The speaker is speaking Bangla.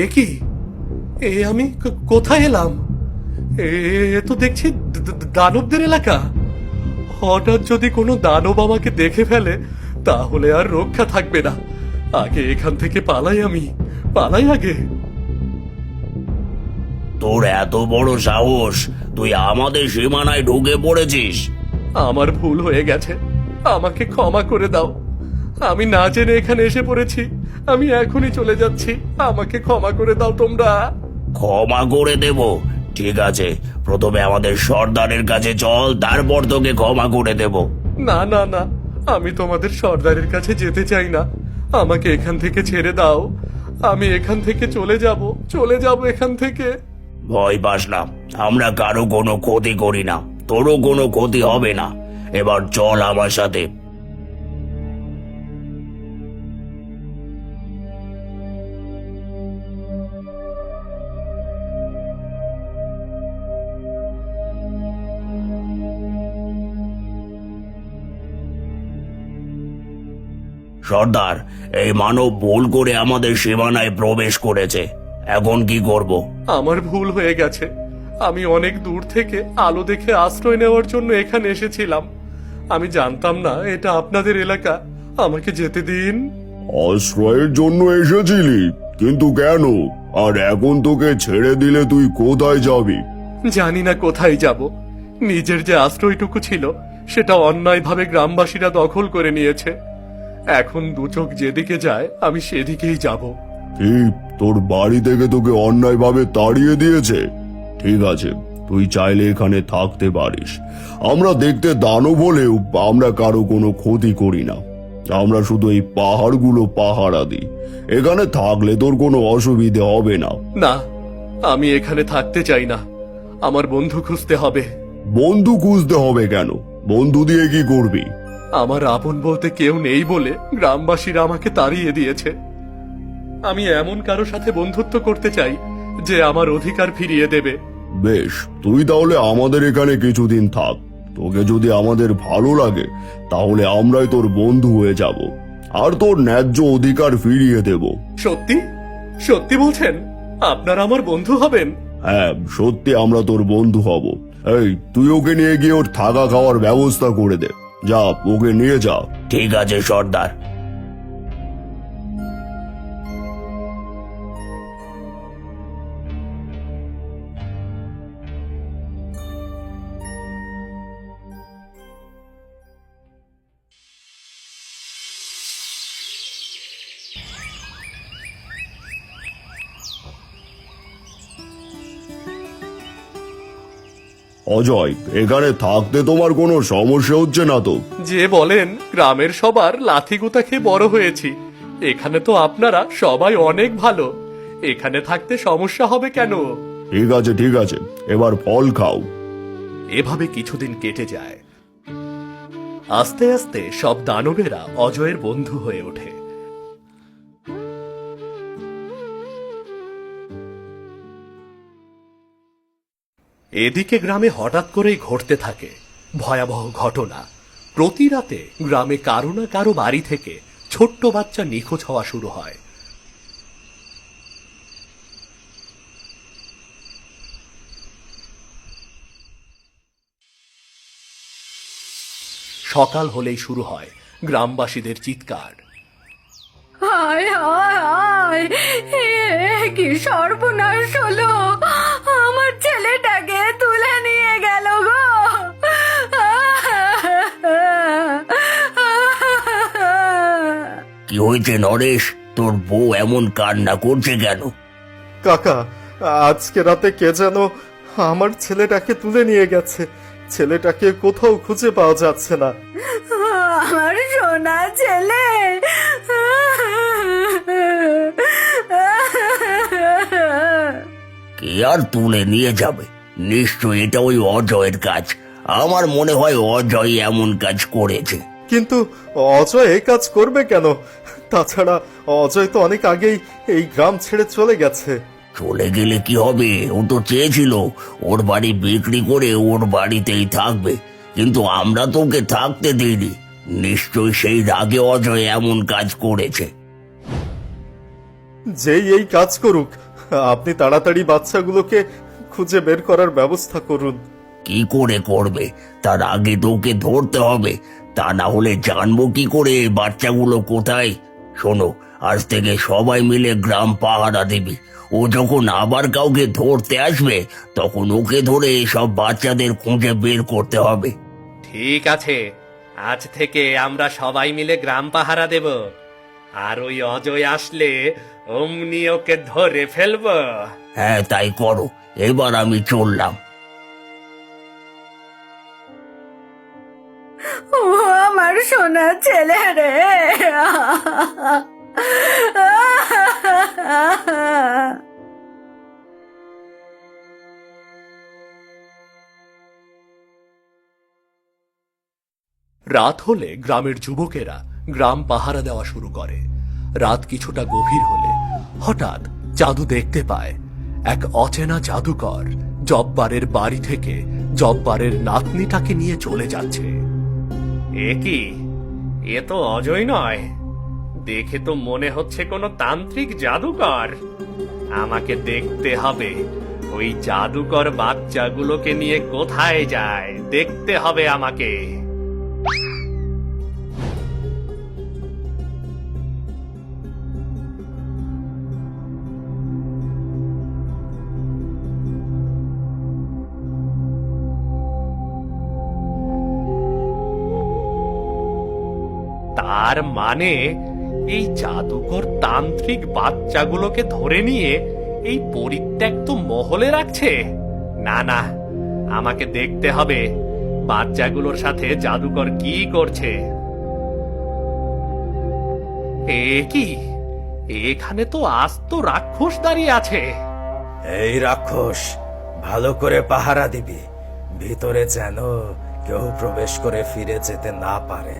এ কি? এ আমি কোথায় এলাম? এ এ তো দেখছি দানবদের এলাকা। হঠাৎ যদি কোনো দানব আমাকে দেখে ফেলে তাহলে আর রক্ষা থাকবে না। আগে এখান থেকে পালাই, আমি পালাই আগে। তোর এত বড় সাহস, তুই আমাদের সীমানায় ঢুকে পড়েছিস? আমার ভুল হয়ে গেছে, আমাকে ক্ষমা করে দাও। আমি না জেনে এখানে এসে পড়েছি, আমি এখনই চলে যাচ্ছি, আমাকে ক্ষমা করে দাও তোমরা। ক্ষমা করে দেব? ঠিক আছে, প্রথমে আমাদের সর্দারের কাছে চল, তারপর তোকে ক্ষমা করে দেব। না না না, আমি তোমাদের সর্দারের কাছে যেতে চাই না, আমাকে এখান থেকে ছেড়ে দাও। আমি এখান থেকে চলে যাব এখান থেকে। ভয় পাস না, আমরা কারো কোনো ক্ষতি করি না, তোরও কোনো ক্ষতি হবে না। এবার চল আমার সাথে। সর্দার, এই মানব ভুল করে আমাদের সীমানায় প্রবেশ করেছে, এখন কি করব? আমার ভুল হয়ে গেছে, আমি অনেক দূর থেকে আলো দেখে আশ্রয় নেওয়ার জন্য এখানে এসেছিলাম। আমি জানতাম না এটা আপনাদের এলাকা, আমাকে যেতে দিন। আশ্রয়ের জন্য এসেছিলি, কিন্তু কেন? আর এখন তোকে ছেড়ে দিলে তুই কোথায় যাবি? জানি না কোথায় যাব, নিজের যে আশ্রয়টুকু ছিল সেটা অন্যায়ভাবে গ্রামবাসীরা দখল করে নিয়েছে। এখন দু চোখ যেদিকে যায় আমি সেদিকেই যাব। কি, তোর বাড়ি থেকে তোকে অন্যায়ভাবে তাড়িয়ে দিয়েছে? ঠিক আছে, তুই চাইলে এখানে থাকতে পারিস। আমরা দেখতে দানব হলেও আমরা কারো কোনো ক্ষতি করি না। আমরা শুধু এই পাহাড়গুলো পাহারা দিই। এখানে থাকলে তোর কোনো অসুবিধে হবে না। না, আমি এখানে থাকতে চাই না, আমার বন্ধু খুঁজতে হবে। বন্ধু খুঁজতে হবে কেন? বন্ধু দিয়ে কি করবি? আমার আপন বলতে কেউ নেই বলে গ্রামবাসীরা আমাকে তাড়িয়ে দিয়েছে। আমি এমন কারো সাথে বন্ধুত্ব করতে চাই যে আমার অধিকার ফিরিয়ে দেবে। বেশ, তুই তাহলে আমাদের এখানে কিছুদিন থাক। তোকে যদি আমাদের ভালো লাগে তাহলে আমরাই তোর বন্ধু হয়ে যাব আর তোর ন্যায্য অধিকার ফিরিয়ে দেব। সত্যি সত্যি বলছেন? আপনারা আমার বন্ধু হবেন? হ্যাঁ, সত্যি আমরা তোর বন্ধু হব। এই, তুই ওকে নিয়ে গিয়ে ওর থাকা খাওয়ার ব্যবস্থা করে দে। যা, ওকে নিয়ে যা। ঠিক আছে সর্দার। অজয়, এখানে থাকতে তোমার কোনো সমস্যা হচ্ছে না তো? যে বলেন, গ্রামের সবার লাথিগুতা খেয়ে বড় হয়েছি, এখানে তো আপনারা সবাই অনেক ভালো, এখানে থাকতে সমস্যা হবে কেন? ঠিক আছে ঠিক আছে, এবার ফল খাও। এভাবে কিছুদিন কেটে যায়। আস্তে আস্তে সব দানবেরা অজয়ের বন্ধু হয়ে ওঠে। এদিকে গ্রামে হঠাৎ করেই ঘটতে থাকে ভয়াবহ ঘটনা। প্রতি রাতে গ্রামে কারো না কারো বাড়ি থেকে ছোট্ট বাচ্চা নিখোঁজ হওয়া শুরু হয়। সকাল হলেই শুরু হয় গ্রামবাসীদের চিৎকার। হায় হায় হায়, কি সর্বনাশ হলো! আমার ছেলেটাকে তুলে নিয়ে গেল গো! কি হয়েছে নরেশ, তোর বউ এমন কান্না করছে কেন? কাকা, আজকে রাতে কে যেন আমার ছেলেটাকে তুলে নিয়ে গেছে। ছেলেটাকে কোথাও খুঁজে পাওয়া যাচ্ছে না। আমার সোনা ছেলে! কে আর তুলে নিয়ে যাবে? নিশ্চয় এটা ওই অজয়ের কাজ। আমার মনে হয় অজয় এমন কাজ করেছে। কিন্তু অজয় এই কাজ করবে কেন? তাছাড়া অজয় তো অনেক আগেই এই গ্রাম ছেড়ে চলে গেছে। চলে গেলে কি হবে? ও তো চেয়েছিল ওর বাড়ি বিক্রি করে ওর বাড়িতেই থাকবে, কিন্তু আমরা তো ওকে থাকতে দিইনি। নিশ্চয় সেই রাগে অজয় এমন কাজ করেছে। যেই এই কাজ করুক, আপনি তাড়াতাড়ি বাচ্চাগুলোকে খুঁজে বের করার ব্যবস্থা করুন। কি করে করবে? তার আগে তোকে ধরতে হবে, তা না হলে জানবো কি করে বাচ্চাগুলো কোথায়? শোনো, আজ থেকে সবাই মিলে গ্রাম পাহারা দিবি। ও যখন আবার কাউকে ধরতে আসবে, তখন ওকে ধরে সব বাচ্চাদের খুঁজে বের করতে হবে। ঠিক আছে, আজ থেকে আমরা সবাই মিলে গ্রাম পাহারা দেব, আর ওই অজয় আসলে অমনি ওকে ধরে ফেলবো। হ্যাঁ, তাই করো। এবার আমি চললাম। ও আমার সোনা ছেলে রে। রাত হলে গ্রামের যুবকেরা গ্রাম পাহারা দেওয়া শুরু করে। রাত কিছুটা গভীর হলে হঠাৎ জাদু দেখতে পায়। এক অচেনা জাদুকর জব্বারের বাড়ি থেকে জব্বারের নাতনিটাকে নিয়ে চলে যাচ্ছে। এ কি? এ তো অজয় নয়, দেখে তো মনে হচ্ছে কোনো তান্ত্রিক জাদুকর। আমাকে দেখতে হবে ওই জাদুকর বাচ্চাগুলোকে নিয়ে কোথায় যায়, দেখতে হবে আমাকে। তার মানে এই জাদুকর তান্ত্রিক বাচ্চাগুলোকে ধরে নিয়ে এই পরিত্যক্ত মহলে রাখছে। না না, আমাকে দেখতে হবে বাচ্চাগুলোর সাথে জাদুকর কি করছে। এ কি? এখানে তো আস্ত রাক্ষস দাঁড়িয়ে আছে। এই রাক্ষস, ভালো করে পাহারা দিবি, ভিতরে যেন কেউ প্রবেশ করে ফিরে যেতে না পারে।